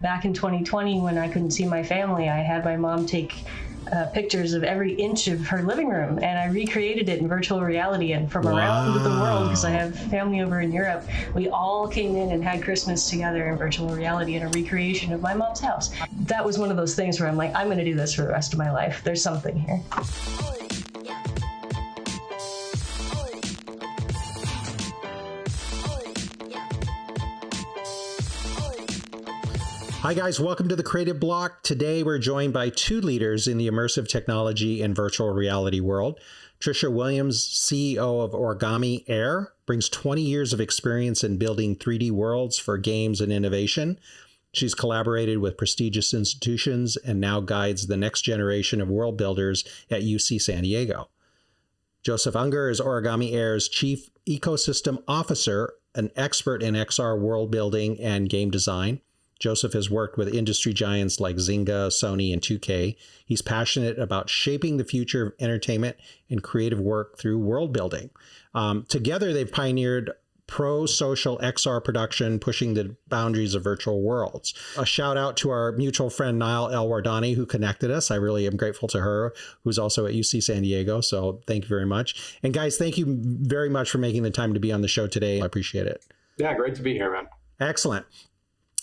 Back in 2020, when I couldn't see my family, I had my mom take pictures of every inch of her living room, and I recreated it in virtual reality. And from around the world, because I have family over in Europe, we all came in and had Christmas together in virtual reality in a recreation of my mom's house. That was one of those things where I'm like, I'm going to do this for the rest of my life. There's something here. Hi guys, welcome to the Creative Block. Today we're joined by two leaders in the immersive technology and virtual reality world. Trisha Williams, CEO of Origami Air, brings 20 years of experience in building 3D worlds for games and innovation. She's collaborated with prestigious institutions and now guides the next generation of world builders at UC San Diego. Joseph Unger is Origami Air's Chief Ecosystem Officer, an expert in XR world building and game design. Joseph has worked with industry giants like Zynga, Sony, and 2K. He's passionate about shaping the future of entertainment and creative work through world building. Together, they've pioneered pro-social XR production, pushing the boundaries of virtual worlds. A shout out to our mutual friend, Niall El-Wardani, who connected us. I really am grateful to her, who's also at UC San Diego. So thank you very much. And guys, thank you very much for making the time to be on the show today. I appreciate it. Yeah, great to be here, man. Excellent.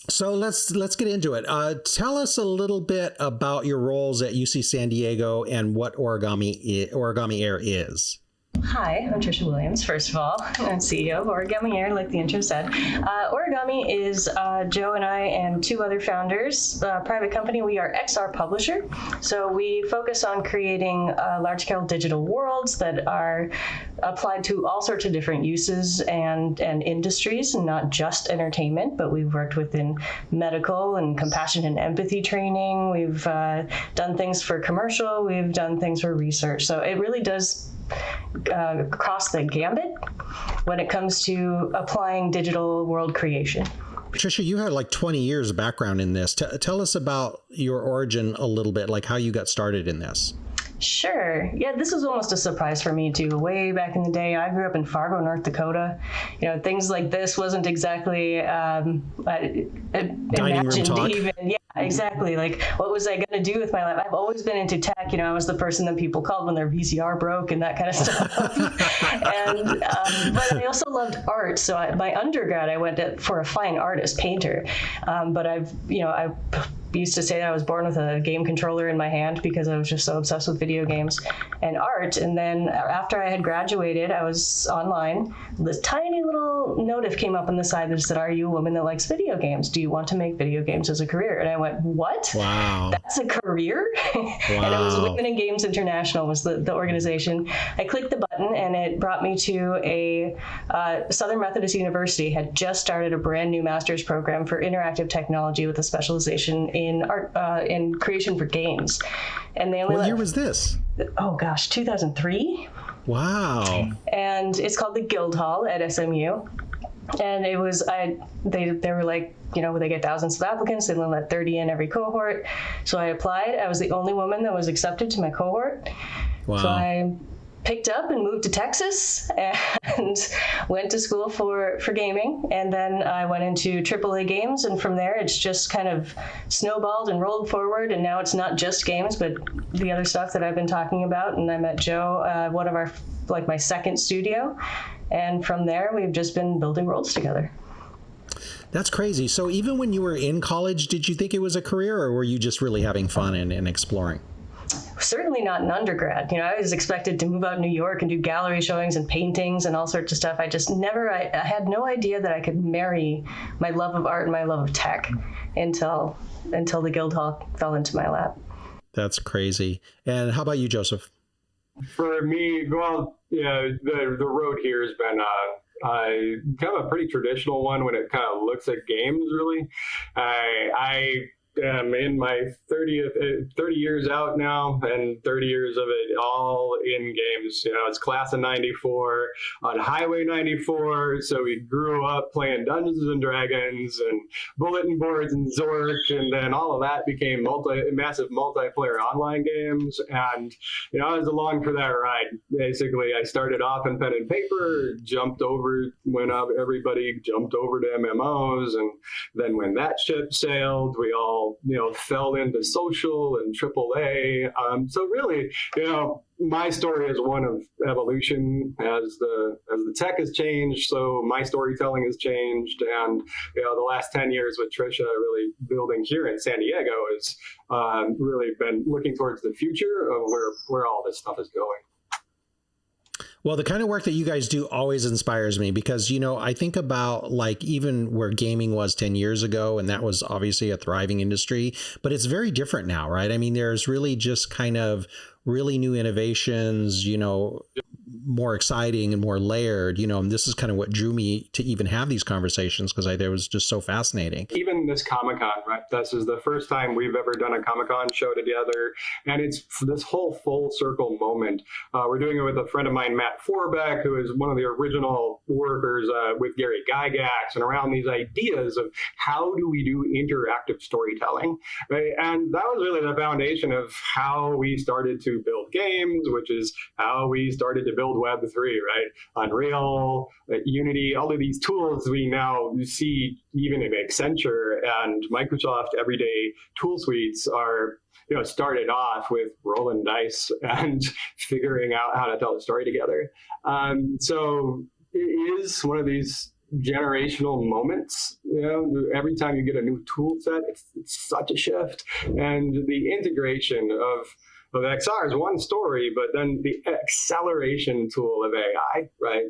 So let's get into it. Tell us a little bit about your roles at UC San Diego and what Origami Air is. Hi, I'm Trisha Williams, first of all. I'm CEO of Origami Air, like the intro said. Origami is Joe and I and two other founders, private company. We are XR publisher. So we focus on creating large-scale digital worlds that are applied to all sorts of different uses and industries, and not just entertainment, but we've worked within medical and compassion and empathy training. We've done things for commercial. We've done things for research. So it really does cross the gambit when it comes to applying digital world creation. Trisha, you had like 20 years of background in this. Tell us about your origin a little bit, like how you got started in this. Sure. Yeah, this was almost a surprise for me too. Way back in the day, I grew up in Fargo, North Dakota. You know, things like this wasn't exactly imagined even. Yeah, exactly. Like, what was I going to do with my life? I've always been into tech. You know, I was the person that people called when their VCR broke and that kind of stuff. But I also loved art. So my undergrad, I went for a fine artist, painter. But I used to say that I was born with a game controller in my hand because I was just so obsessed with video games and art. And then after I had graduated, I was online. This tiny little notif came up on the side that said, "Are you a woman that likes video games? Do you want to make video games as a career?" And I went, "What? Wow. That's a career?" Wow. And it was Women in Games International was the organization. I clicked the button and it brought me to a Southern Methodist University had just started a brand new master's program for interactive technology with a specialization in art, in creation for games. And they only What year was this? Oh gosh, 2003. Wow. And it's called the Guildhall at SMU. And it was, they were like, you know, they get thousands of applicants, they only let 30 in every cohort. So I applied. I was the only woman that was accepted to my cohort. Wow. So I picked up and moved to Texas and went to school for gaming. And then I went into AAA games. And from there, it's just kind of snowballed and rolled forward. And now it's not just games, but the other stuff that I've been talking about. And I met Joe, one of our, like my second studio. And from there, we've just been building worlds together. That's crazy. So even when you were in college, did you think it was a career, or were you just really having fun and exploring? Certainly not in undergrad. You know, I was expected to move out in New York and do gallery showings and paintings and all sorts of stuff. I just never, I had no idea that I could marry my love of art and my love of tech until the Guildhall fell into my lap. That's crazy. And how about you, Joseph? For me, well, yeah, the road here has been kind of a pretty traditional one when it kind of looks at games, really. I am in my 30 years out now, and 30 years of it all in games. It's class of 94 on Highway 94. So we grew up playing Dungeons and Dragons and bulletin boards and Zork. And then all of that became massive multiplayer online games. And, I was along for that ride. Basically, I started off in pen and paper, everybody jumped over to MMOs. And then when that ship sailed, we all, fell into social and AAA. So really, my story is one of evolution as the tech has changed. So my storytelling has changed. And, the last 10 years with Trisha really building here in San Diego has really been looking towards the future of where all this stuff is going. Well, the kind of work that you guys do always inspires me because, I think about like even where gaming was 10 years ago, and that was obviously a thriving industry, but it's very different now, right? I mean, there's really just kind of really new innovations, more exciting and more layered, and this is kind of what drew me to even have these conversations because it was just so fascinating. Even this Comicon, right? This is the first time we've ever done a Comicon show together. And it's this whole full circle moment. We're doing it with a friend of mine, Matt Forbeck, who is one of the original workers with Gary Gygax, and around these ideas of how do we do interactive storytelling, right? And that was really the foundation of how we started to build games, which is how we started to build Web3, right? Unreal, Unity, all of these tools we now see even in Accenture and Microsoft everyday tool suites are, started off with rolling dice and figuring out how to tell a story together. So it is one of these generational moments. Every time you get a new tool set, it's such a shift. And the integration of XR is one story, but then the acceleration tool of AI, right,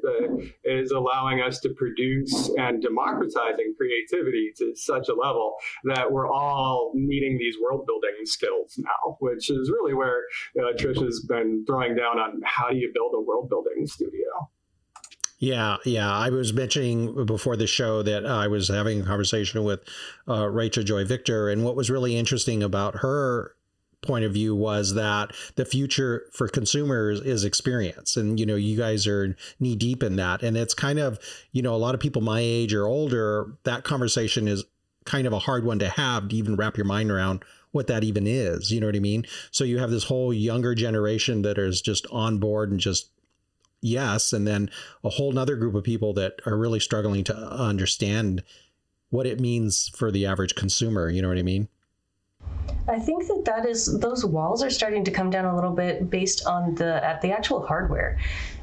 is allowing us to produce and democratizing creativity to such a level that we're all needing these world building skills now, which is really where Trisha's been throwing down on how do you build a world building studio. Yeah. I was mentioning before the show that I was having a conversation with Rachel Joy Victor, and what was really interesting about her point of view was that the future for consumers is experience. And, you guys are knee deep in that. And it's kind of, a lot of people my age or older, that conversation is kind of a hard one to have to even wrap your mind around what that even is. You know what I mean? So you have this whole younger generation that is just on board and just yes. And then a whole nother group of people that are really struggling to understand what it means for the average consumer. You know what I mean? I think those walls are starting to come down a little bit based on the actual hardware.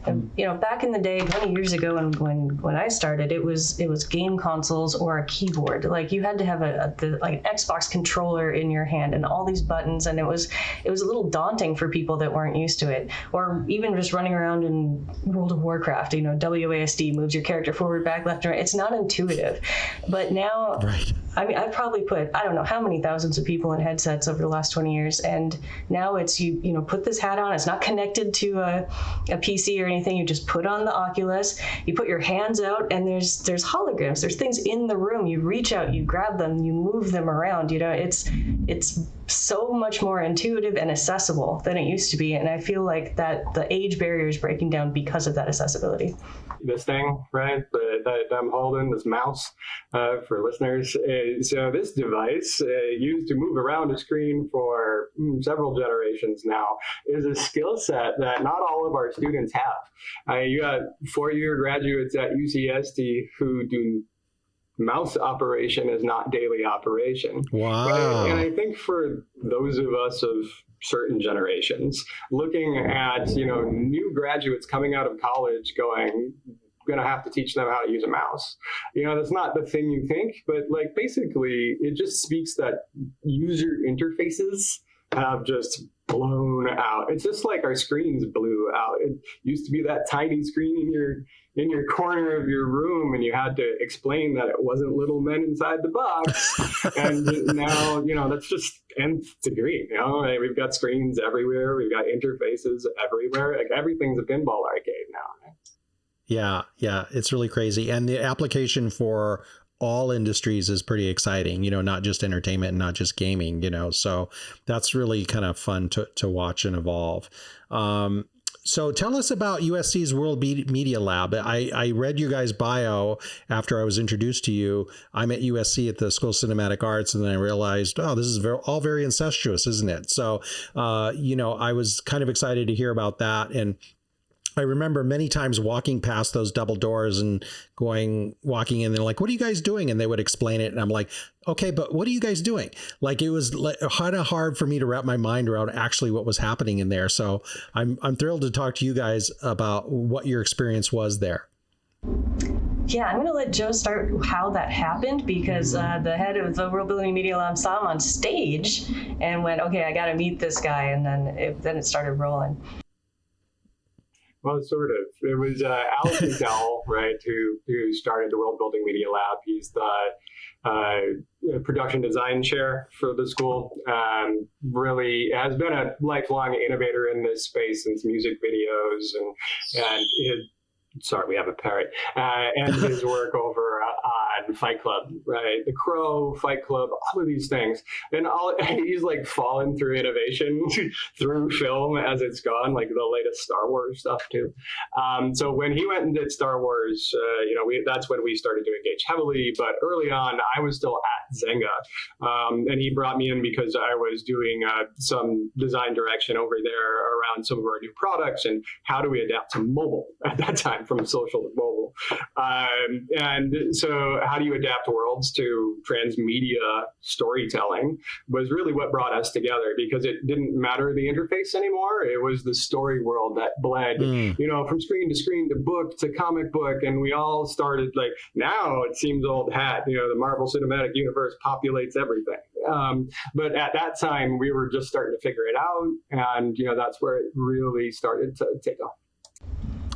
Back in the day, 20 years ago, when I started, it was game consoles or a keyboard. Like you had to have an Xbox controller in your hand and all these buttons, and it was a little daunting for people that weren't used to it. Or even just running around in World of Warcraft, WASD moves your character forward, back, left, and right. It's not intuitive. But now, right. I mean, I've probably put, I don't know how many thousands of people in headsets over the last 20 years, and now it's you put this hat on. It's not connected to a PC or anything. You just put on the Oculus, you put your hands out, and there's holograms. There's things in the room. You reach out, you grab them, you move them around. It's so much more intuitive and accessible than it used to be, and I feel like that the age barrier is breaking down because of that accessibility. This thing, right, that I'm holding, this mouse, for listeners. So this device, used to move around a screen for several generations now, is a skill set that not all of our students have. You got four-year graduates at UCSD who do mouse operation as not daily operation. Wow. And I think for those of us of certain generations, looking at, new graduates coming out of college going to have to teach them how to use a mouse. That's not the thing you think, but basically it just speaks that user interfaces have just blown out. It's just like our screens blew out. It used to be that tiny screen in your corner of your room, and you had to explain that it wasn't little men inside the box. And now, that's just nth degree. We've got screens everywhere. We've got interfaces everywhere. Everything's a pinball arcade now. Right? Yeah, it's really crazy. And the application for all industries is pretty exciting, not just entertainment and not just gaming, so that's really kind of fun to watch and evolve. So tell us about USC's World Media Lab. I read your guys' bio after I was introduced to you. I'm at USC at the School of Cinematic Arts, and then I realized, oh, this is all very incestuous, isn't it? So, I was kind of excited to hear about that. And I remember many times walking past those double doors and walking in, they're like, what are you guys doing? And they would explain it. And I'm like, okay, but what are you guys doing? Like, it was kind of hard for me to wrap my mind around actually what was happening in there. So I'm thrilled to talk to you guys about what your experience was there. Yeah, I'm going to let Joe start how that happened, because the head of the World Building Media Lab saw him on stage and went, okay, I got to meet this guy. And then it started rolling. Well, sort of. It was Alex McDowell, right, who started the World Building Media Lab. He's the production design chair for the school. Really has been a lifelong innovator in this space since music videos and sorry, we have a parrot, and his work over on Fight Club, right? The Crow, Fight Club, all of these things. And he's like fallen through innovation through film as it's gone, like the latest Star Wars stuff too. So when he went and did Star Wars, that's when we started to engage heavily. But early on, I was still at Zynga. And he brought me in because I was doing some design direction over there around some of our new products and how do we adapt to mobile at that time, from social to mobile. And so how do you adapt worlds to transmedia storytelling was really what brought us together, because it didn't matter the interface anymore. It was the story world that bled, from screen to screen to book to comic book. And we all started now it seems old hat, the Marvel Cinematic Universe populates everything. But at that time, we were just starting to figure it out. And, that's where it really started to take off.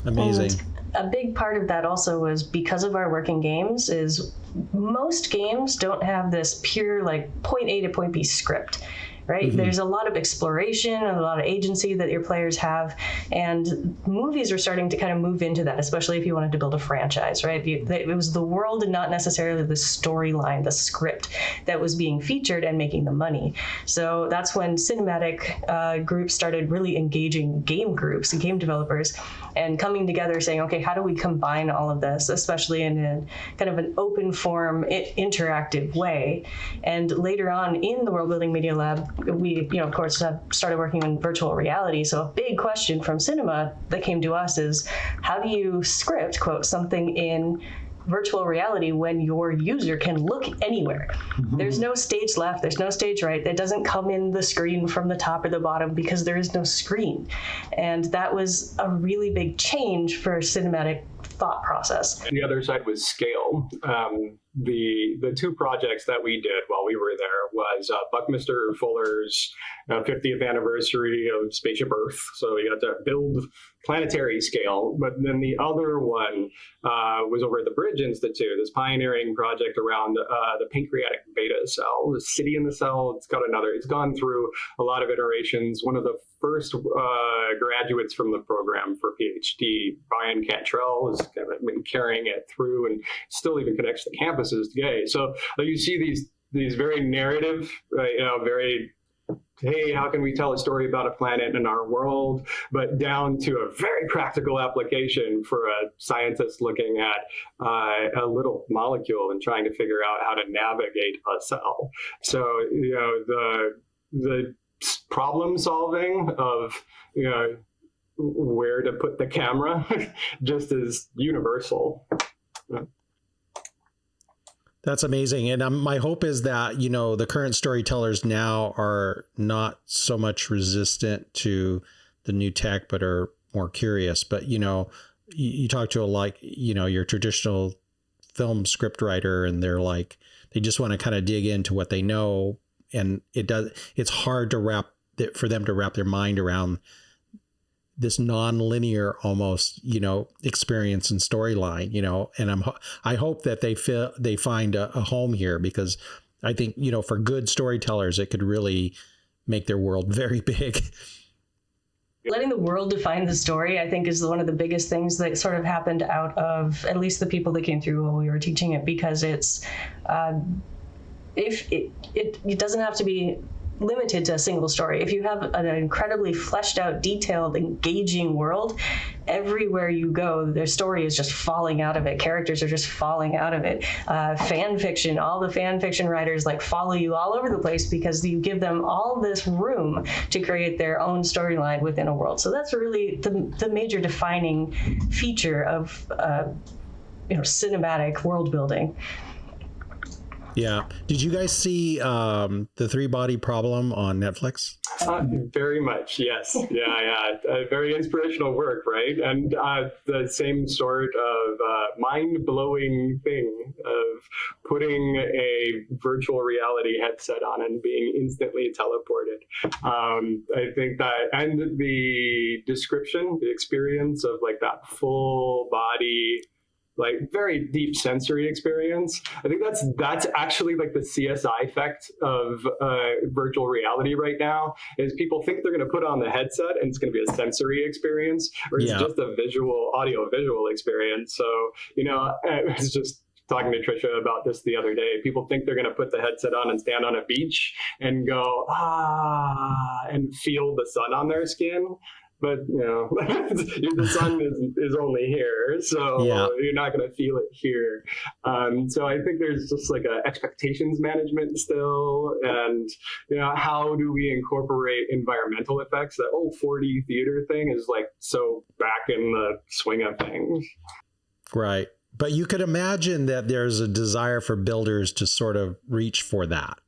Amazing. And a big part of that also was because of our work in games is most games don't have this pure point A to point B script. Right? Mm-hmm. There's a lot of exploration and a lot of agency that your players have. And movies are starting to kind of move into that, especially if you wanted to build a franchise, right? It was the world and not necessarily the storyline, the script that was being featured and making the money. So that's when cinematic groups started really engaging game groups and game developers and coming together saying, okay, how do we combine all of this, especially in a kind of an open form, interactive way. And later on in the World Building Media Lab, we, of course, have started working in virtual reality. So a big question from cinema that came to us is, how do you script, quote, something in virtual reality when your user can look anywhere? Mm-hmm. There's no stage left, there's no stage right. That doesn't come in the screen from the top or the bottom because there is no screen. And that was a really big change for cinematic thought process. And the other side was scale. The two projects that we did while we were there was Buckminster Fuller's 50th anniversary of Spaceship Earth. So we got to build planetary scale. But then the other one was over at the Bridge Institute, this pioneering project around the pancreatic beta cell, the city in the cell. It's gone through a lot of iterations. One of the first graduates from the program for PhD, Brian Cantrell, has kind of been carrying it through and still even connects the campuses today. So you see these very narrative, very, hey, how can we tell a story about a planet in our world, but down to a very practical application for a scientist looking at a little molecule and trying to figure out how to navigate a cell. So, the problem solving of, where to put the camera just is universal. That's amazing. And my hope is that, the current storytellers now are not so much resistant to the new tech, but are more curious. But, you talk to your traditional film script writer, and they just want to kind of dig into what they know. And it's hard for them to wrap their mind around this non-linear almost, experience and storyline, and I hope that they find a home here, because I think, for good storytellers, it could really make their world very big. Letting the world define the story, I think, is one of the biggest things that sort of happened out of at least the people that came through while we were teaching it, because it's if it doesn't have to be limited to a single story. If you have an incredibly fleshed out, detailed, engaging world, everywhere you go, their story is just falling out of it. Characters are just falling out of it. Fan fiction, all the fan fiction writers like follow you all over the place because you give them all this room to create their own storyline within a world. So that's really the major defining feature of cinematic world building. Yeah. Did you guys see the Three Body Problem on Netflix? Very much, yes. Yeah. Very inspirational work, right? And the same sort of mind-blowing thing of putting a virtual reality headset on and being instantly teleported. I think that, and the description, the experience of like that full body, like very deep sensory experience. I think that's actually like the CSI effect of virtual reality right now, is people think they're going to put on the headset and it's going to be a sensory experience, or it's just a audio visual experience. So, I was just talking to Trisha about this the other day. People think they're going to put the headset on and stand on a beach and go, and feel the sun on their skin. But, the sun is only here, so you're not going to feel it here. So I think there's just like a expectations management still. And, how do we incorporate environmental effects? That old 4D theater thing is like so back in the swing of things. Right. But you could imagine that there's a desire for builders to sort of reach for that.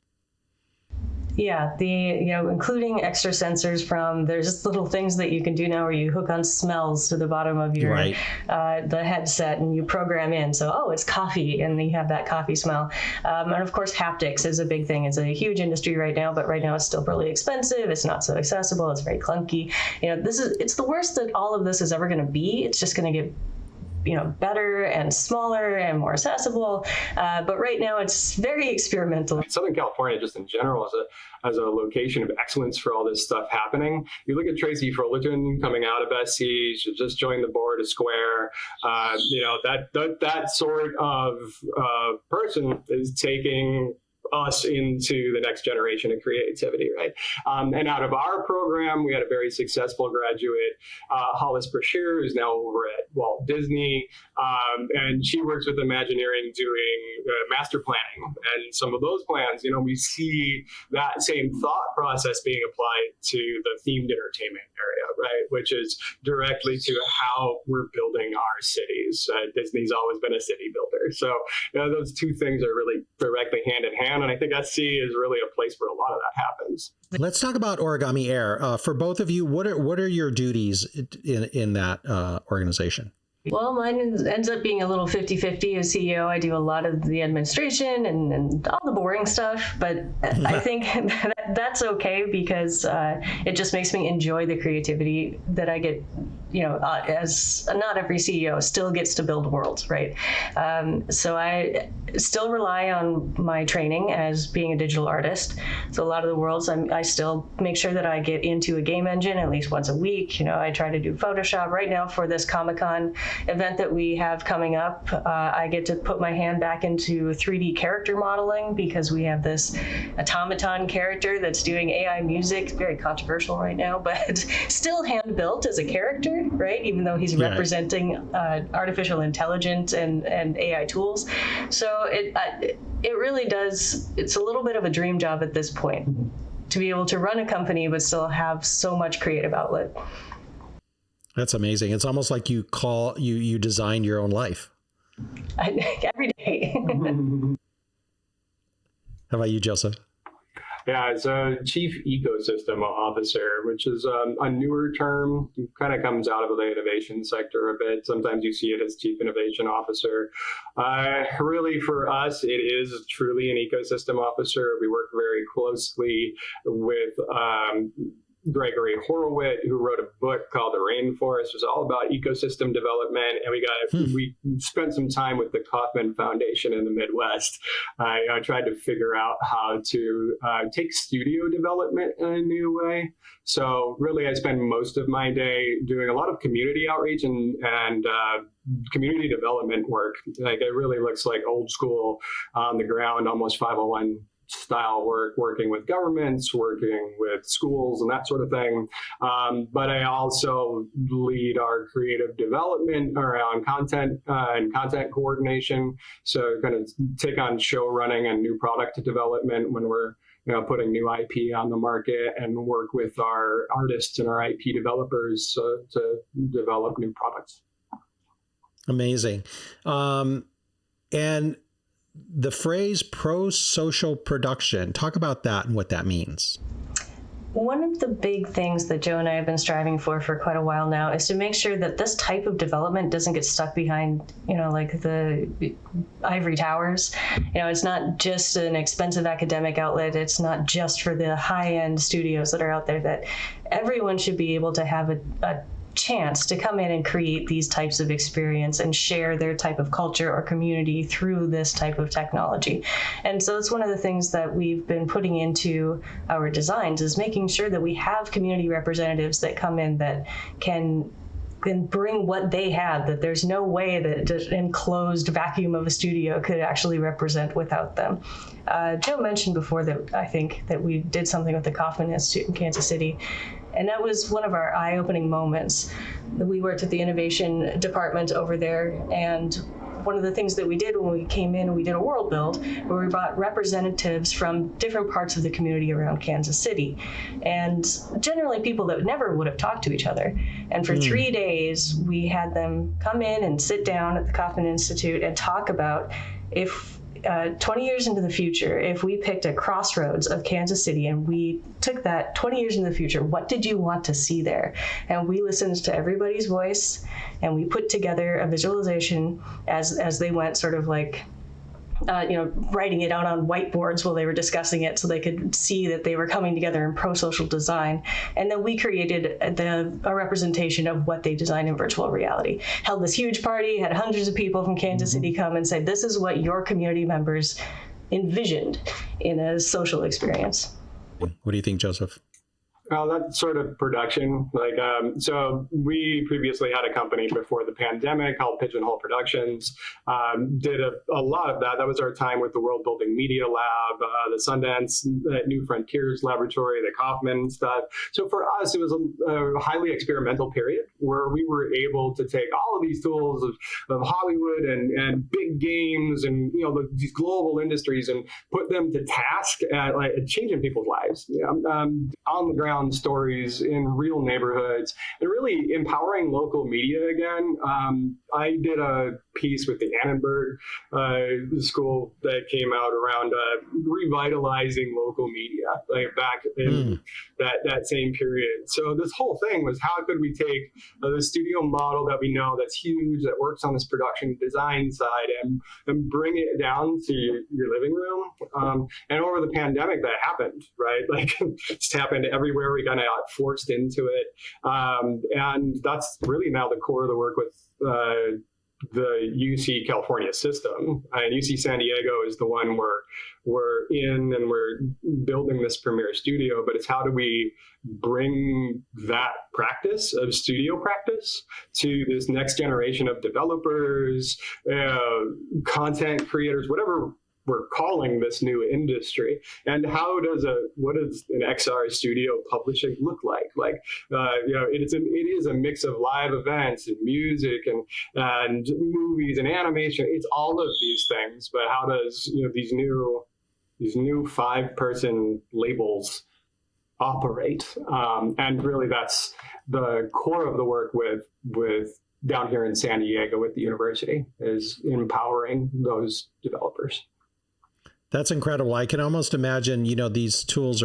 Yeah, including extra sensors there's little things that you can do now where you hook on smells to the bottom of your the headset and you program in. So, it's coffee, and you have that coffee smell. And of course, haptics is a big thing. It's a huge industry right now, but right now it's still really expensive. It's not so accessible. It's very clunky. It's the worst that all of this is ever going to be. It's just going to get better and smaller and more accessible. But right now it's very experimental. Southern California, just in general, as a location of excellence for all this stuff happening. You look at Tracy Fullerton coming out of SC, she just joined the board of Square. That sort of person is taking us into the next generation of creativity, right? And out of our program, we had a very successful graduate, Hollis Brashear, who's now over at Walt Disney, and she works with Imagineering doing master planning. And some of those plans, we see that same thought process being applied to the themed entertainment area, right? Which is directly to how we're building our cities. Disney's always been a city builder. So those two things are really directly hand in hand. And I think SC is really a place where a lot of that happens. Let's talk about Origami Air. For both of you, what are your duties in that organization? Well, mine ends up being a little 50-50 as CEO. I do a lot of the administration and all the boring stuff, but I think that's okay because it just makes me enjoy the creativity that I get. As not every CEO still gets to build worlds, right? So I still rely on my training as being a digital artist. So a lot of the worlds, I still make sure that I get into a game engine at least once a week. I try to do Photoshop. Right now for this Comicon event that we have coming up, I get to put my hand back into 3D character modeling because we have this automaton character that's doing AI music. Very controversial right now, but still hand built as a character. Right, even though he's representing artificial intelligence and AI tools, so it really does. It's a little bit of a dream job at this point to be able to run a company but still have so much creative outlet. That's amazing. It's almost like you designed your own life. Every day. How about you, Joseph? Yeah, it's a chief ecosystem officer, which is a newer term. It kind of comes out of the innovation sector a bit. Sometimes you see it as chief innovation officer. Really, for us, it is truly an ecosystem officer. We work very closely with Gregory Horowitz, who wrote a book called The Rainforest. It was all about ecosystem development, and we spent some time with the Kauffman Foundation in the Midwest. I tried to figure out how to take studio development in a new way. So really, I spend most of my day doing a lot of community outreach and community development work. Like, it really looks like old school, on the ground, almost 501 style work, working with governments, working with schools and that sort of thing. But I also lead our creative development around content and content coordination. So kind of take on show running and new product development when we're putting new IP on the market, and work with our artists and our IP developers to develop new products. Amazing. And the phrase pro-social production, talk about that and what that means. One of the big things that Joe and I have been striving for quite a while now is to make sure that this type of development doesn't get stuck behind, like the ivory towers. It's not just an expensive academic outlet. It's not just for the high-end studios that are out there. That everyone should be able to have a chance to come in and create these types of experience and share their type of culture or community through this type of technology. And so it's one of the things that we've been putting into our designs, is making sure that we have community representatives that come in that can bring what they have, that there's no way that an enclosed vacuum of a studio could actually represent without them. Joe mentioned before that I think that we did something with the Kauffman Institute in Kansas City. And that was one of our eye-opening moments. We worked at the innovation department over there, and one of the things that we did when we came in, we did a world build where we brought representatives from different parts of the community around Kansas City, and generally people that never would have talked to each other. And for 3 days, we had them come in and sit down at the Kauffman Institute and talk about, if 20 years into the future, if we picked a crossroads of Kansas City and we took that 20 years into the future, what did you want to see there? And we listened to everybody's voice, and we put together a visualization as they went, sort of like writing it out on whiteboards while they were discussing it, so they could see that they were coming together in pro-social design. And then we created a representation of what they designed in virtual reality. Held this huge party, had hundreds of people from Kansas City come and say, this is what your community members envisioned in a social experience. What do you think, Joseph? That sort of production, so we previously had a company before the pandemic called Pigeonhole Productions, did a lot of that. That was our time with the World Building Media Lab, the Sundance New Frontiers Laboratory, the Kauffman stuff. So for us, it was a highly experimental period where we were able to take all of these tools of Hollywood and big games and these global industries and put them to task at changing people's lives, on the ground stories in real neighborhoods, and really empowering local media again. I did a piece with the Annenberg school that came out around revitalizing local media, back in that same period. So this whole thing was, how could we take the studio model that we know that's huge, that works on this production design side, and bring it down to your living room. And over the pandemic, that happened, right? It's happened everywhere. We kind of got forced into it. And that's really now the core of the work with the UC California system. And UC San Diego is the one we're in, and we're building this premier studio, but it's how do we bring that practice of studio practice to this next generation of developers, content creators, whatever we're calling this new industry, and what does an XR studio publishing look like? It is a mix of live events and music and movies and animation. It's all of these things, but how does these new 5-person labels operate? And really, that's the core of the work with down here in San Diego with the university, is empowering those developers. That's incredible. I can almost imagine, these tools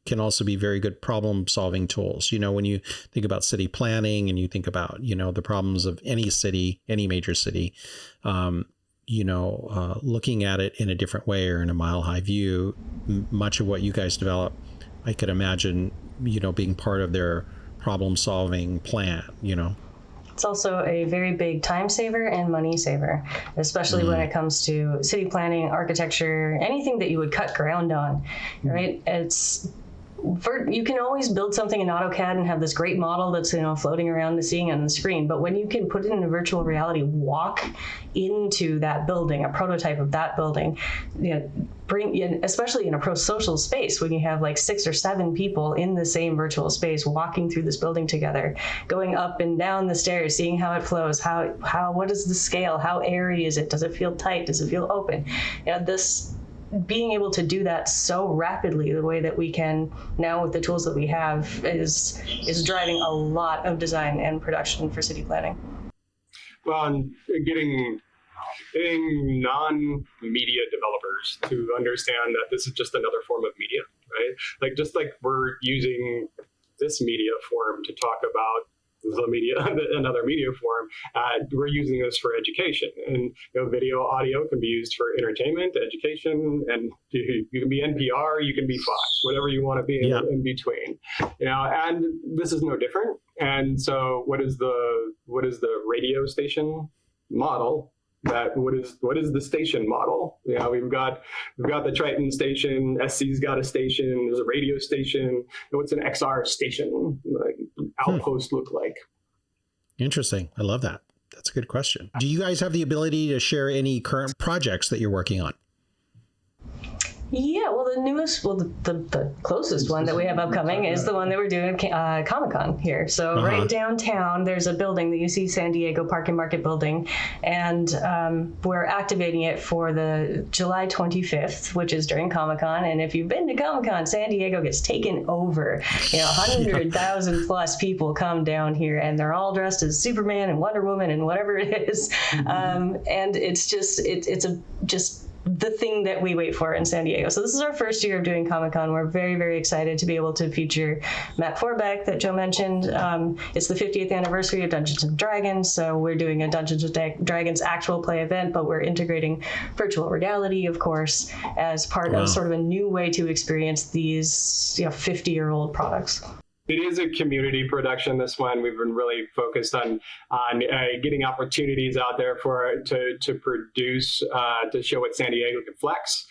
can also be very good problem solving tools. When you think about city planning and you think about, the problems of any city, any major city, looking at it in a different way or in a mile high view, much of what you guys develop, I could imagine being part of their problem solving plan, It's also a very big time saver and money saver, especially when it comes to city planning, architecture, anything that you would cut ground on, right? You can always build something in AutoCAD and have this great model that's floating around the scene on the screen, but when you can put it in a virtual reality, walk into that building, a prototype of that building, bring in, especially in a pro-social space, when you have like 6 or 7 people in the same virtual space walking through this building together, going up and down the stairs, seeing how it flows, what is the scale, how airy is it, does it feel tight, does it feel open? Being able to do that so rapidly the way that we can now with the tools that we have is driving a lot of design and production for city planning. Well, and getting non-media developers to understand that this is just another form of media, right? Just like we're using this media form to talk about the media, another media form, we're using this for education. And video, audio can be used for entertainment, education, and you can be NPR, you can be Fox, whatever you want to be in between. And this is no different. And so, what is the radio station model? What is the station model? We've got the Triton station. SC's got a station. There's a radio station. What's an XR station outpost look like? Interesting. I love that. That's a good question. Do you guys have the ability to share any current projects that you're working on? Yeah, well, the closest one that we have upcoming is the one that we're doing at Comicon here. So right downtown, there's a building that you see, San Diego Park and Market building, and we're activating it for the July 25th, which is during Comicon. And if you've been to Comicon, San Diego gets taken over. 100,000 plus people come down here, and they're all dressed as Superman and Wonder Woman and whatever it is. And it's just the thing that we wait for in San Diego. So this is our first year of doing Comicon. We're very, very excited to be able to feature Matt Forbeck that Joe mentioned. It's the 50th anniversary of Dungeons & Dragons, so we're doing a Dungeons & Dragons actual play event, but we're integrating virtual reality, of course, as part of sort of a new way to experience these 50-year-old products. It is a community production, this one. We've been really focused on getting opportunities out there to produce, to show what San Diego can flex.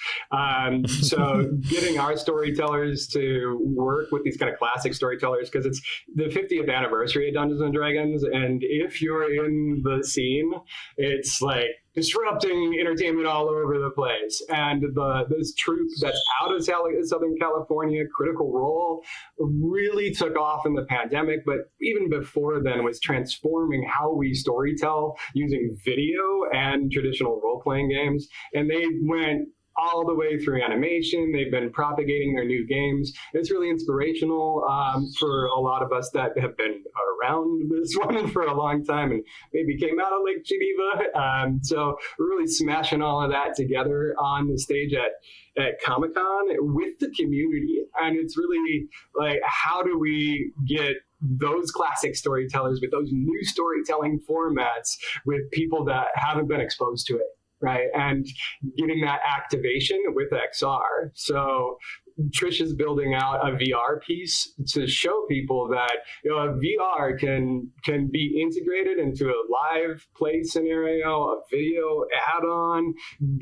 So getting our storytellers to work with these kind of classic storytellers, because it's the 50th anniversary of Dungeons & Dragons. And if you're in the scene, it's like disrupting entertainment all over the place. And this troupe that's out of Southern California, Critical Role, really took off in the pandemic, but even before then was transforming how we storytell using video and traditional role-playing games. And they went all the way through animation. They've been propagating their new games. It's really inspirational for a lot of us that have been around this one for a long time and maybe came out of Lake Geneva. So we're really smashing all of that together on the stage at Comicon with the community. And it's really like, how do we get those classic storytellers with those new storytelling formats with people that haven't been exposed to it? Right. And getting that activation with XR. So Trisha's building out a VR piece to show people that VR can be integrated into a live play scenario, a video add-on,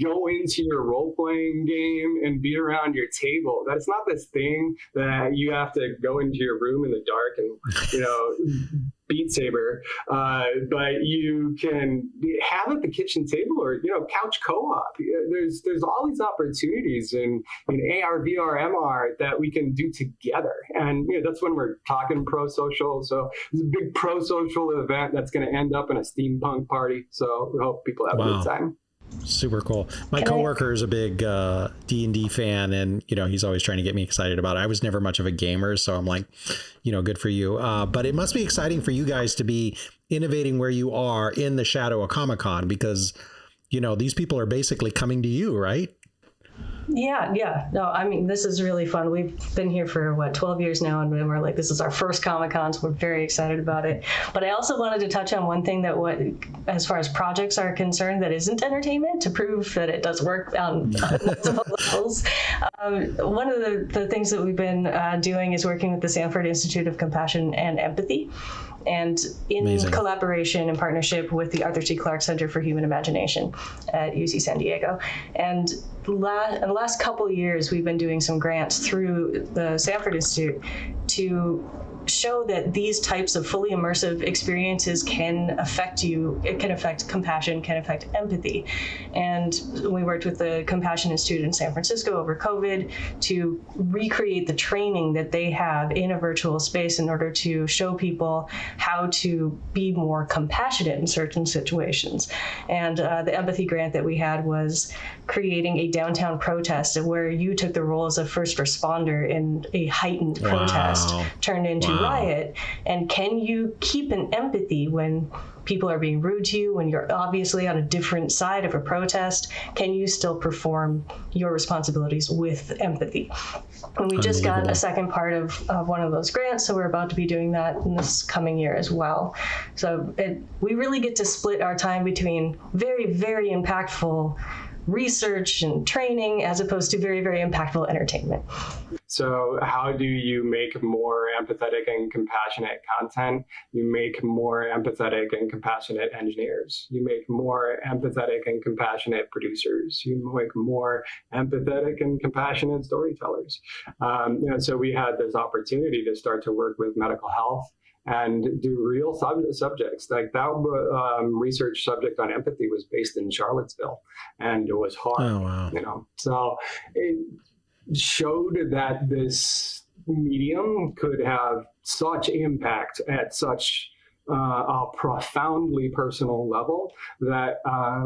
go into your role-playing game and be around your table. That's not this thing that you have to go into your room in the dark and Beat Saber, but you can have at the kitchen table or couch co-op. There's all these opportunities in AR, VR, MR that we can do together, and that's when we're talking pro-social. So it's a big pro-social event that's going to end up in a steampunk party. So we hope people have a good time. Super cool. My coworker is a big D&D fan, and he's always trying to get me excited about it. I was never much of a gamer, so I'm like, good for you. But it must be exciting for you guys to be innovating where you are in the shadow of Comicon, because these people are basically coming to you, right? Yeah. No, I mean, this is really fun. We've been here for 12 years now, and we're like, this is our first Comic-Con, so we're very excited about it. But I also wanted to touch on one thing that as far as projects are concerned, that isn't entertainment, to prove that it does work on multiple levels. One of the things that we've been doing is working with the Sanford Institute of Compassion and Empathy, and in Amazing. Collaboration and partnership with the Arthur C. Clarke Center for Human Imagination at UC San Diego. And in the last couple of years, we've been doing some grants through the Sanford Institute to show that these types of fully immersive experiences can affect you. It can affect compassion, can affect empathy. And we worked with the Compassion Institute in San Francisco over COVID to recreate the training that they have in a virtual space in order to show people how to be more compassionate in certain situations. And the empathy grant that we had was creating a downtown protest where you took the role as a first responder in a heightened protest turned into riot. And can you keep an empathy when people are being rude to you, when you're obviously on a different side of a protest? Can you still perform your responsibilities with empathy? And we just got a second part of one of those grants, so we're about to be doing that in this coming year as well. So we really get to split our time between very, very impactful research and training as opposed to very, very impactful entertainment. So how do you make more empathetic and compassionate content? You make more empathetic and compassionate engineers. You make more empathetic and compassionate producers. You make more empathetic and compassionate storytellers. So we had this opportunity to start to work with medical health and do real subjects. Like that research subject on empathy was based in Charlottesville, and it was hard. Oh, wow. So it showed that this medium could have such impact at such a profoundly personal level that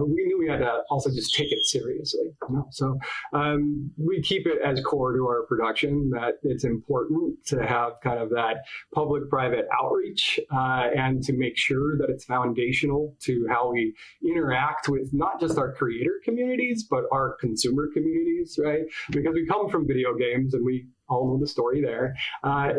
we knew we had to also just take it seriously. So we keep it as core to our production that it's important to have kind of that public-private outreach and to make sure that it's foundational to how we interact with not just our creator communities, but our consumer communities, right? Because we come from video games and we all know the story there.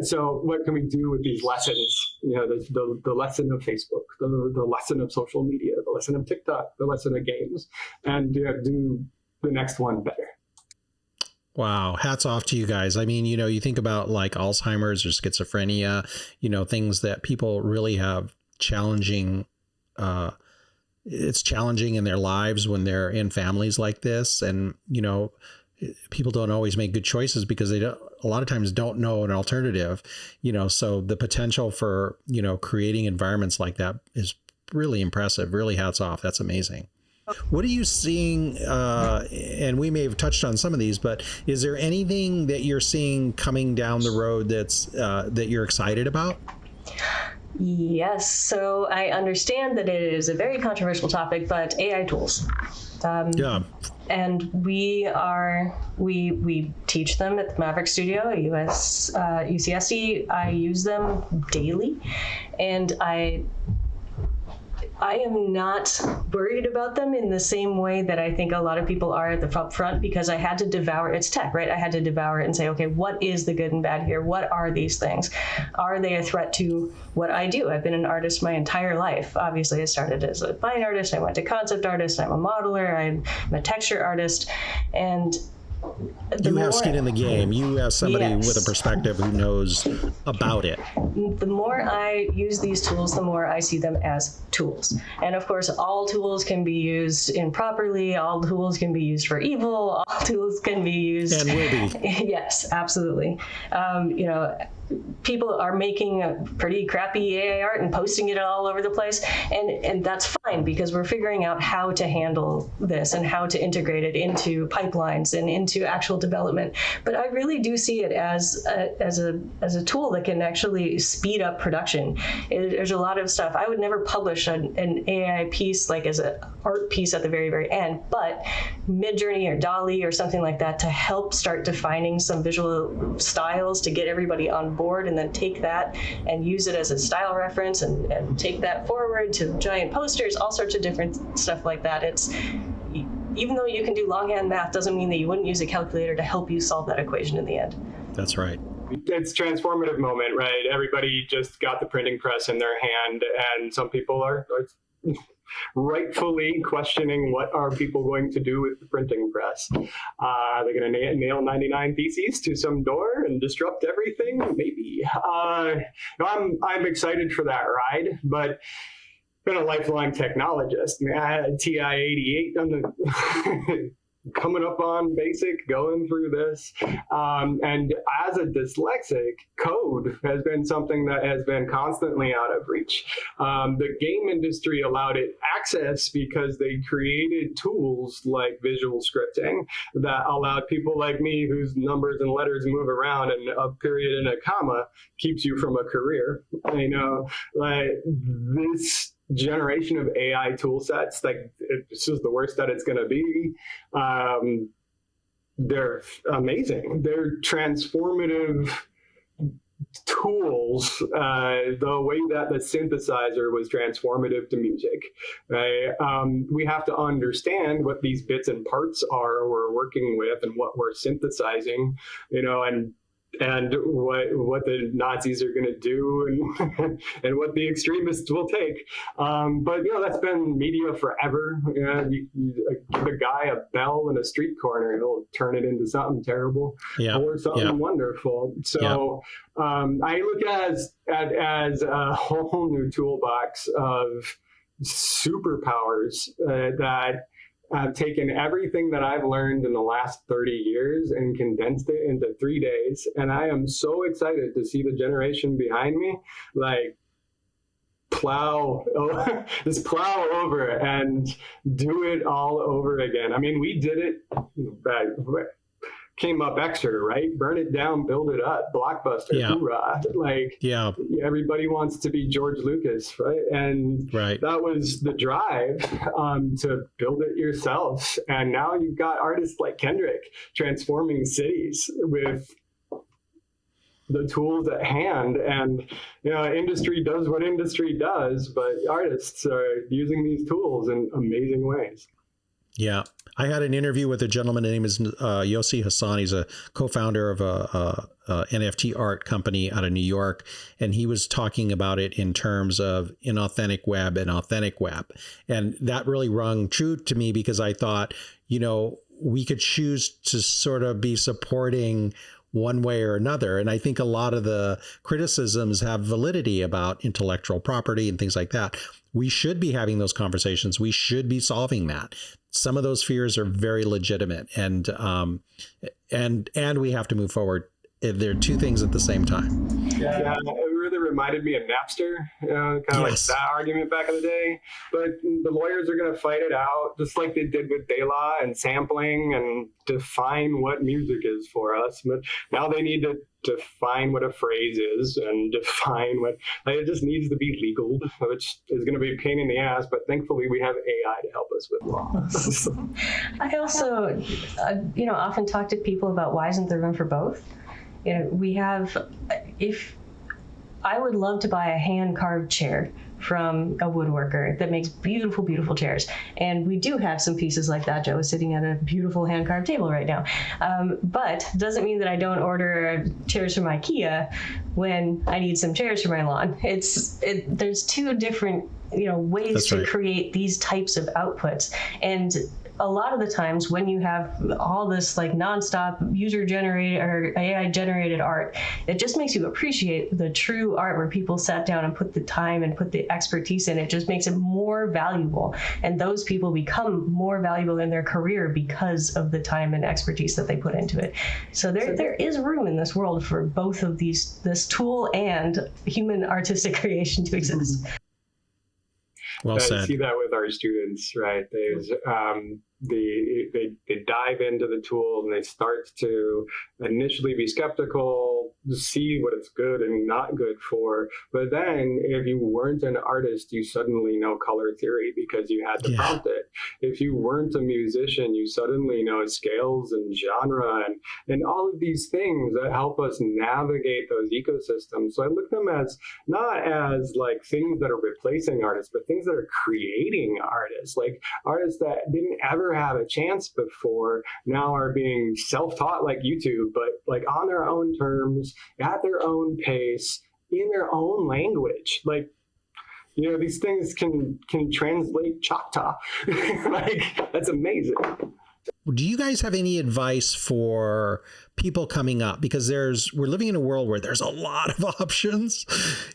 So what can we do with these lessons? The lesson of Facebook, the lesson of social media, the lesson of TikTok, the lesson of games, and do the next one better. Wow. Hats off to you guys. I mean, you think about like Alzheimer's or schizophrenia, things that people really have challenging, it's challenging in their lives when they're in families like this. And, people don't always make good choices because they a lot of times don't know an alternative, so the potential for, creating environments like that is really impressive. Really hats off. That's amazing. What are you seeing? And we may have touched on some of these, but is there anything that you're seeing coming down the road that's that you're excited about? Yes. So I understand that it is a very controversial topic, but AI tools. Yeah. And we teach them at the Maverick Studio at UCSD. I use them daily, and I am not worried about them in the same way that I think a lot of people are at the front, because I had to devour, it's tech, right? I had to devour it and say, okay, what is the good and bad here? What are these things? Are they a threat to what I do? I've been an artist my entire life. Obviously, I started as a fine artist. I went to concept artist. I'm a modeler. I'm a texture artist. And you have skin in the game. You have somebody with a perspective who knows about it. The more I use these tools, the more I see them as tools. And of course, all tools can be used improperly. All tools can be used for evil. All tools can be used. And will be. Yes, absolutely. People are making pretty crappy AI art and posting it all over the place. And that's fine, because we're figuring out how to handle this and how to integrate it into pipelines and into actual development. But I really do see it as a tool that can actually speed up production. There's a lot of stuff. I would never publish an AI piece like as an art piece at the very, very end, but Midjourney or DALL-E or something like that to help start defining some visual styles to get everybody on board, and then take that and use it as a style reference and take that forward to giant posters, all sorts of different stuff like that. even though you can do longhand math, doesn't mean that you wouldn't use a calculator to help you solve that equation in the end. That's right. It's a transformative moment, right? Everybody just got the printing press in their hand, and some people are rightfully questioning, what are people going to do with the printing press? Are they going to nail 99 theses to some door and disrupt everything? Maybe. I'm excited for that ride, but been a lifelong technologist. I mean, I had TI-88 on the coming up on basic, going through this. And as a dyslexic, code has been something that has been constantly out of reach. The game industry allowed it access because they created tools like visual scripting that allowed people like me, whose numbers and letters move around, and a period and a comma keeps you from a career. You know, like this generation of AI tool sets, like this is the worst that it's going to be. They're amazing. They're transformative tools, the way that the synthesizer was transformative to music, right? We have to understand what these bits and parts are we're working with and what we're synthesizing, you know, and what the Nazis are going to do, and what the extremists will take. But you know, that's been media forever. You know, you give a guy a bell in a street corner, he'll turn it into something terrible or something wonderful. So I look at as a whole new toolbox of superpowers that I've taken everything that I've learned in the last 30 years and condensed it into 3 days. And I am so excited to see the generation behind me, like, just plow over and do it all over again. I mean, we did it, came up extra, right? Burn it down, build it up, blockbuster, hoorah. Like, everybody wants to be George Lucas, right? And that was the drive to build it yourself. And now you've got artists like Kendrick transforming cities with the tools at hand. And you know, industry does what industry does, but artists are using these tools in amazing ways. Yeah. I had an interview with a gentleman. His name is Yossi Hassan. He's a co-founder of a NFT art company out of New York. And he was talking about it in terms of inauthentic web and authentic web. And that really rung true to me, because I thought, you know, we could choose to sort of be supporting one way or another. And I think a lot of the criticisms have validity about intellectual property and things like that. We should be having those conversations. We should be solving that. Some of those fears are very legitimate, and we have to move forward. They're two things at the same time. Yeah, it really reminded me of Napster, kind of like that argument back in the day. But the lawyers are going to fight it out, just like they did with De La and sampling, and define what music is for us. But now they need to define what a phrase is, and define what, like, it just needs to be legal, which is going to be a pain in the ass. But thankfully, we have AI to help us with law. I also, often talk to people about why isn't there room for both? You know, we have, if I would love to buy a hand-carved chair from a woodworker that makes beautiful, beautiful chairs. And we do have some pieces like that. Joe is sitting at a beautiful hand-carved table right now. But doesn't mean that I don't order chairs from IKEA when I need some chairs for my lawn. There's two different, ways to create these types of outputs. And a lot of the times when you have all this like nonstop user-generated or AI-generated art, it just makes you appreciate the true art where people sat down and put the time and put the expertise in. It just makes it more valuable. And those people become more valuable in their career because of the time and expertise that they put into it. So there is room in this world for both of this tool and human artistic creation to exist. Well said. I see that with our students, right? They dive into the tool and they start to initially be skeptical, see what it's good and not good for. But then if you weren't an artist, you suddenly know color theory because you had to prompt it. If you weren't a musician, you suddenly know scales and genre and all of these things that help us navigate those ecosystems. So I look at them as not as like things that are replacing artists, but things that are creating artists, like artists that didn't ever have a chance before now are being self-taught like YouTube, but like on their own terms, at their own pace, in their own language. Like, you know, these things can translate Choctaw. Like, that's amazing. Do you guys have any advice for people coming up? Because we're living in a world where there's a lot of options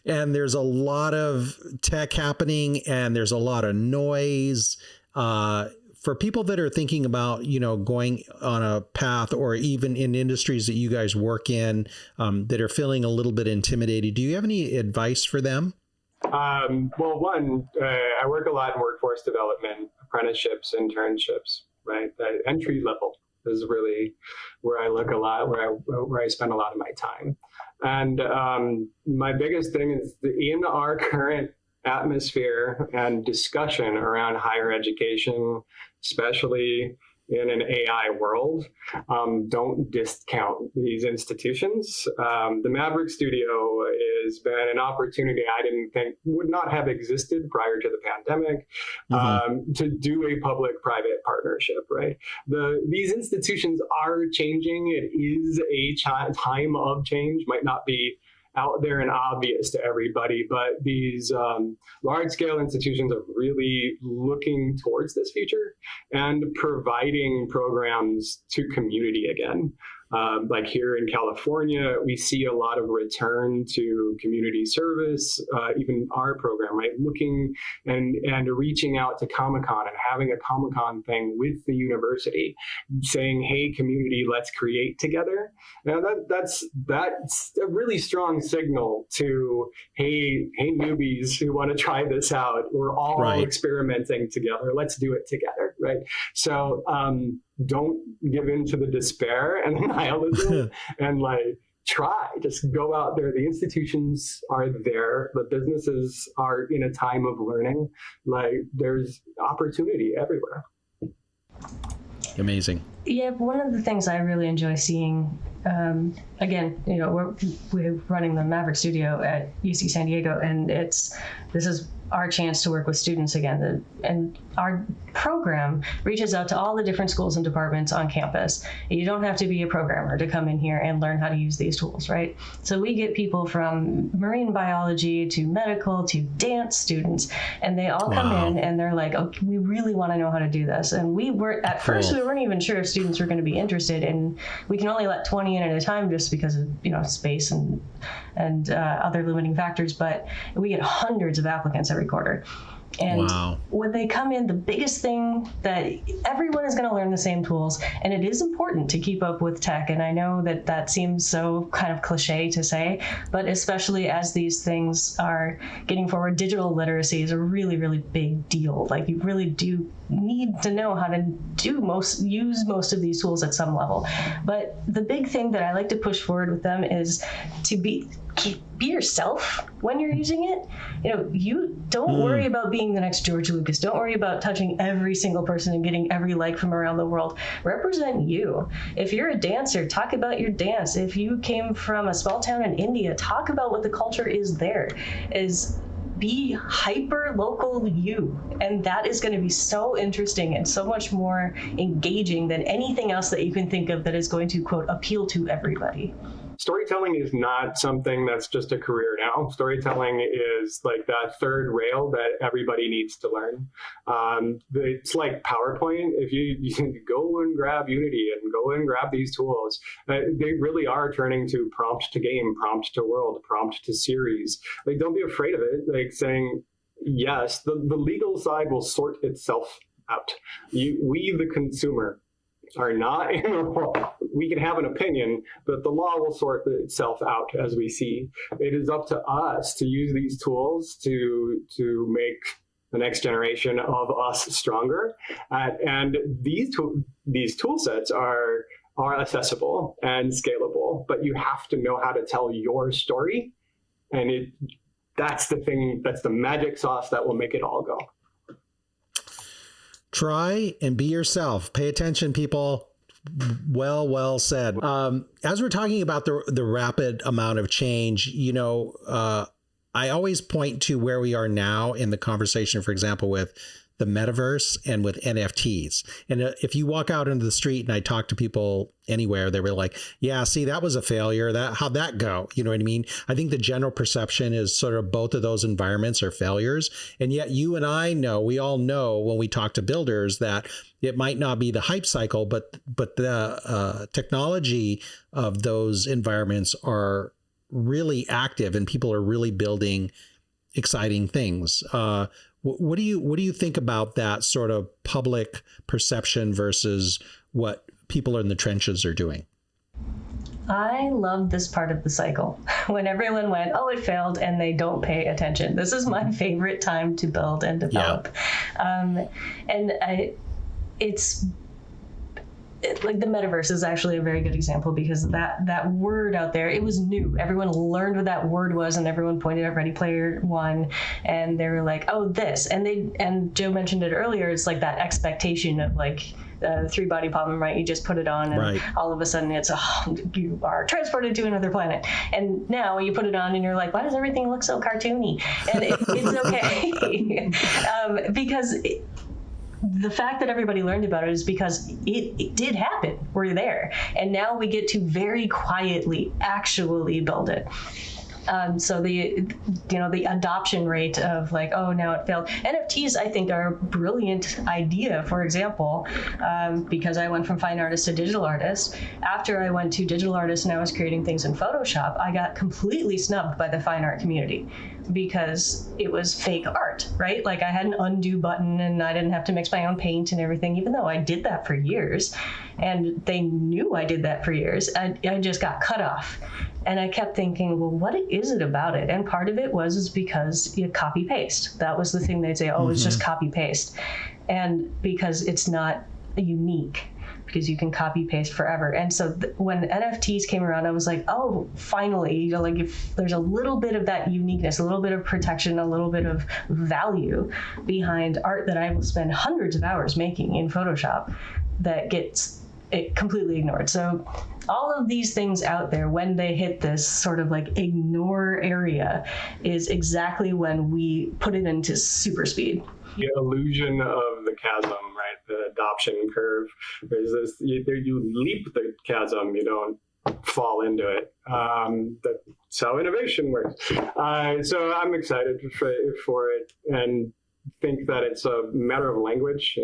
and there's a lot of tech happening and there's a lot of noise. For people that are thinking about, you know, going on a path or even in industries that you guys work in that are feeling a little bit intimidated, do you have any advice for them? Well, one, I work a lot in workforce development, apprenticeships, internships, right? The entry level is really where I look a lot, where I spend a lot of my time. And my biggest thing is in our current atmosphere and discussion around higher education, especially in an AI world, don't discount these institutions. The Maverick Studio has been an opportunity I didn't think would not have existed prior to the pandemic, to do a public-private partnership, right? These institutions are changing. It is a time of change, might not be out there and obvious to everybody, but these large-scale institutions are really looking towards this future and providing programs to community again. Like here in California, we see a lot of return to community service, even our program, right? Looking and reaching out to Comicon and having a Comicon thing with the university, saying, hey, community, let's create together. Now that's a really strong signal to, hey, newbies who want to try this out, we're all experimenting together. Let's do it together, right? So, don't give in to the despair and the nihilism and like just go out there. The institutions are there. The businesses are in a time of learning. Like there's opportunity everywhere. Amazing. Yeah, one of the things I really enjoy seeing, again, you know, we're running the Maverick Studio at UC San Diego, and this is our chance to work with students again. And our program reaches out to all the different schools and departments on campus. You don't have to be a programmer to come in here and learn how to use these tools, right? So we get people from marine biology to medical to dance students, and they all come in and they're like, oh, we really want to know how to do this. And we first we weren't even sure if students were going to be interested, and we can only let 20 in at a time just because of, you know, space and other limiting factors, but we get hundreds of applicants every quarter. And when they come in, the biggest thing that everyone is going to learn the same tools, and it is important to keep up with tech. And I know that seems so kind of cliche to say, but especially as these things are getting forward, digital literacy is a really, really big deal. Like you really do need to know how to use most of these tools at some level. But the big thing that I like to push forward with them is to be yourself when you're using it. You know, you don't worry about being the next George Lucas. Don't worry about touching every single person and getting every like from around the world. Represent you. If you're a dancer, talk about your dance. If you came from a small town in India, talk about what the culture is there. Be hyper local you, and that is going to be so interesting and so much more engaging than anything else that you can think of that is going to, quote, appeal to everybody. Storytelling is not something that's just a career now. Storytelling is like that third rail that everybody needs to learn. It's like PowerPoint. If you go and grab Unity and go and grab these tools, they really are turning to prompt to game, prompt to world, prompt to series. Like, don't be afraid of it. Like saying, yes, the legal side will sort itself out. We, the consumer, are not in the law. We can have an opinion, but the law will sort itself out as we see. It is up to us to use these tools to make the next generation of us stronger. And these tool sets are are accessible and scalable, but you have to know how to tell your story. And that's the thing, that's the magic sauce that will make it all go. Try and be yourself. Pay attention, people. Well said. As we're talking about the rapid amount of change, I always point to where we are now in the conversation, for example, with the metaverse and with NFTs. And if you walk out into the street and I talk to people anywhere, they were like, yeah, see, that was a failure. How'd that go? You know what I mean? I think the general perception is sort of both of those environments are failures. And yet you and I know, we all know when we talk to builders that it might not be the hype cycle, but the technology of those environments are really active and people are really building exciting things. What do you think about that sort of public perception versus what people in the trenches are doing? I love this part of the cycle when everyone went, oh, it failed, and they don't pay attention. This is my favorite time to build and develop. Yeah. It's like the metaverse is actually a very good example because that word out there, it was new. Everyone learned what that word was, and everyone pointed at Ready Player One, and they were like, "Oh, this." And Joe mentioned it earlier. It's like that expectation of like the three-body problem, right? You just put it on, and right. All of a sudden it's you are transported to another planet. And now you put it on, and you're like, "Why does everything look so cartoony?" And it's okay because. The fact that everybody learned about it is because it did happen. We're there. And now we get to very quietly actually build it. So the adoption rate of like, oh, now it failed. NFTs, I think, are a brilliant idea, for example, because I went from fine artist to digital artist. After I went to digital artist and I was creating things in Photoshop, I got completely snubbed by the fine art community because it was fake art, right? Like I had an undo button and I didn't have to mix my own paint and everything, even though I did that for years. And they knew I did that for years. I just got cut off. And I kept thinking, well, what is it about it? And part of it was because you copy paste. That was the thing they'd say, oh, it's just copy paste. And because it's not unique, because you can copy paste forever. And so when NFTs came around, I was like, oh, finally, like if there's a little bit of that uniqueness, a little bit of protection, a little bit of value behind art that I will spend hundreds of hours making in Photoshop that gets it completely ignored. So all of these things out there, when they hit this sort of like ignore area, is exactly when we put it into super speed. The illusion of the chasm, right? The adoption curve. There's this, you leap the chasm, you don't fall into it. That's how innovation works. So I'm excited for it and think that it's a matter of language,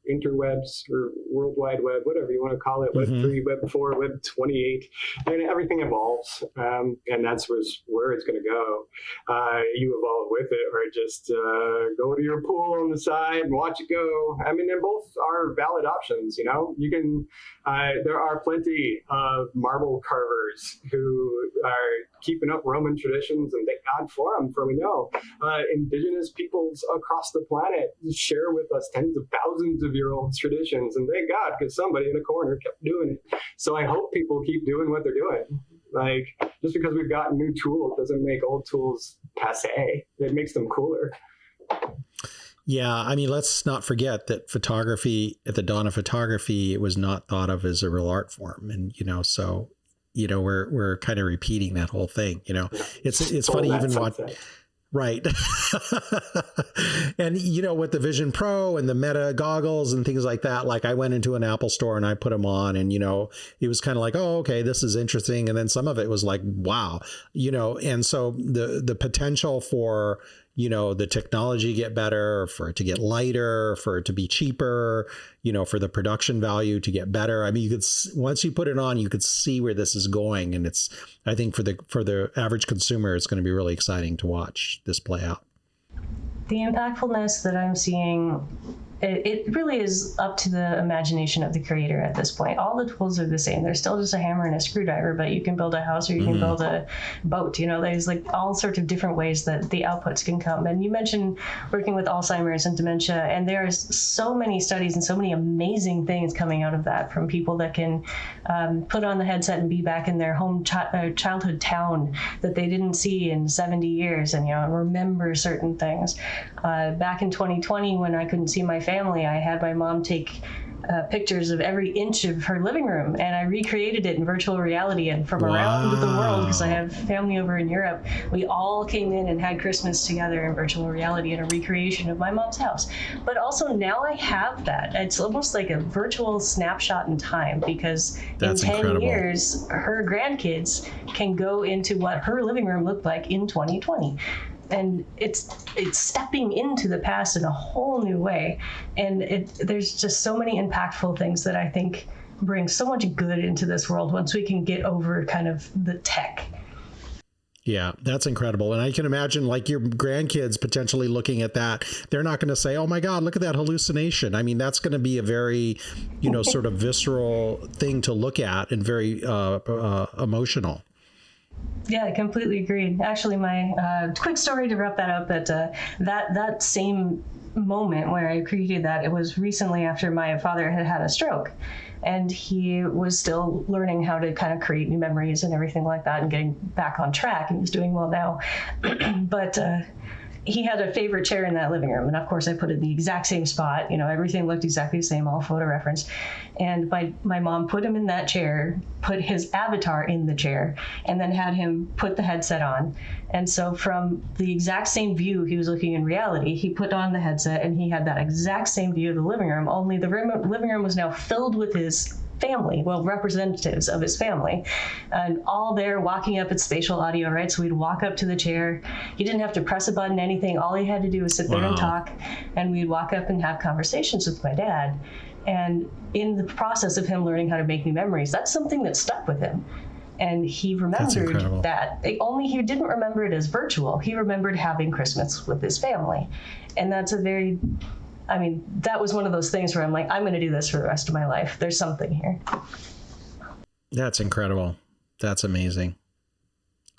interwebs or World Wide Web, whatever you want to call it, Web 3, Web 4, Web 28, and everything evolves, and that's where it's going to go. You evolve with it, or just go to your pool on the side and watch it go. I mean, they both are valid options. You can. There are plenty of marble carvers who are keeping up Roman traditions, and thank God for them. For we know, indigenous peoples across the planet share with us tens of thousands of year old traditions, and thank God, because somebody in a corner kept doing it. So I hope people keep doing what they're doing. Like, just because we've got new tools doesn't make old tools passé. It makes them cooler. Yeah, I mean, let's not forget that photography, at the dawn of photography, it was not thought of as a real art form, and so we're kind of repeating that whole thing. It's funny even watching. Right. And, with the Vision Pro and the Meta goggles and things like that, like I went into an Apple store and I put them on and, it was kind of like, oh, okay, this is interesting. And then some of it was like, wow, and so the potential for, the technology get better, for it to get lighter, for it to be cheaper, for the production value to get better. I mean, once you put it on, you could see where this is going. And I think for the average consumer, it's going to be really exciting to watch this play out. The impactfulness that I'm seeing it really is up to the imagination of the creator at this point. All the tools are the same. They're still just a hammer and a screwdriver, but you can build a house or you can build a boat. There's like all sorts of different ways that the outputs can come. And you mentioned working with Alzheimer's and dementia, and there's so many studies and so many amazing things coming out of that, from people that can put on the headset and be back in their home childhood town that they didn't see in 70 years and remember certain things. Back in 2020, when I couldn't see my family, I had my mom take pictures of every inch of her living room, and I recreated it in virtual reality. And from around the world, because I have family over in Europe, we all came in and had Christmas together in virtual reality in a recreation of my mom's house. But also now I have that. It's almost like a virtual snapshot in time, because That's in 10 incredible. years, her grandkids can go into what her living room looked like in 2020. And it's stepping into the past in a whole new way. And there's just so many impactful things that I think bring so much good into this world once we can get over kind of the tech. Yeah, that's incredible. And I can imagine like your grandkids potentially looking at that. They're not going to say, oh my God, look at that hallucination. I mean, that's going to be a very, sort of visceral thing to look at and very emotional. Yeah, I completely agreed. Actually, my quick story to wrap that up, that same moment where I created that, it was recently after my father had a stroke, and he was still learning how to kind of create new memories and everything like that and getting back on track, and he's doing well now. But he had a favorite chair in that living room, and of course I put it in the exact same spot. Everything looked exactly the same, all photo referenced. And my mom put him in that chair, put his avatar in the chair, and then had him put the headset on. And so from the exact same view he was looking in reality, he put on the headset and he had that exact same view of the living room, only the living room was now filled with his family, representatives of his family, and all there walking up at spatial audio, right? So we'd walk up to the chair. He didn't have to press a button, anything. All he had to do was sit there and talk, and we'd walk up and have conversations with my dad. And in the process of him learning how to make new memories, that's something that stuck with him. And he remembered that. Only he didn't remember it as virtual. He remembered having Christmas with his family. And that's that was one of those things where I'm like, I'm going to do this for the rest of my life. There's something here. That's incredible. That's amazing.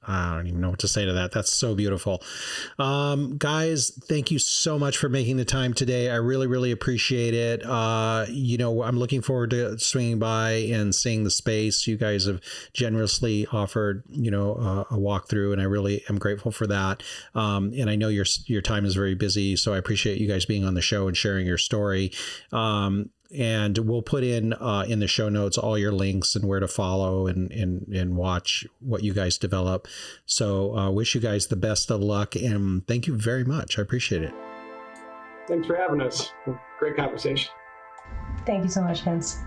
I don't even know what to say to that. That's so beautiful. Guys, thank you so much for making the time today. I really, really appreciate it. I'm looking forward to swinging by and seeing the space. You guys have generously offered, a walkthrough, and I really am grateful for that. And I know your time is very busy, so I appreciate you guys being on the show and sharing your story. And we'll put in the show notes all your links and where to follow and watch what you guys develop. So wish you guys the best of luck, and thank you very much. I appreciate it. Thanks for having us. Great conversation. Thank you so much, Vince.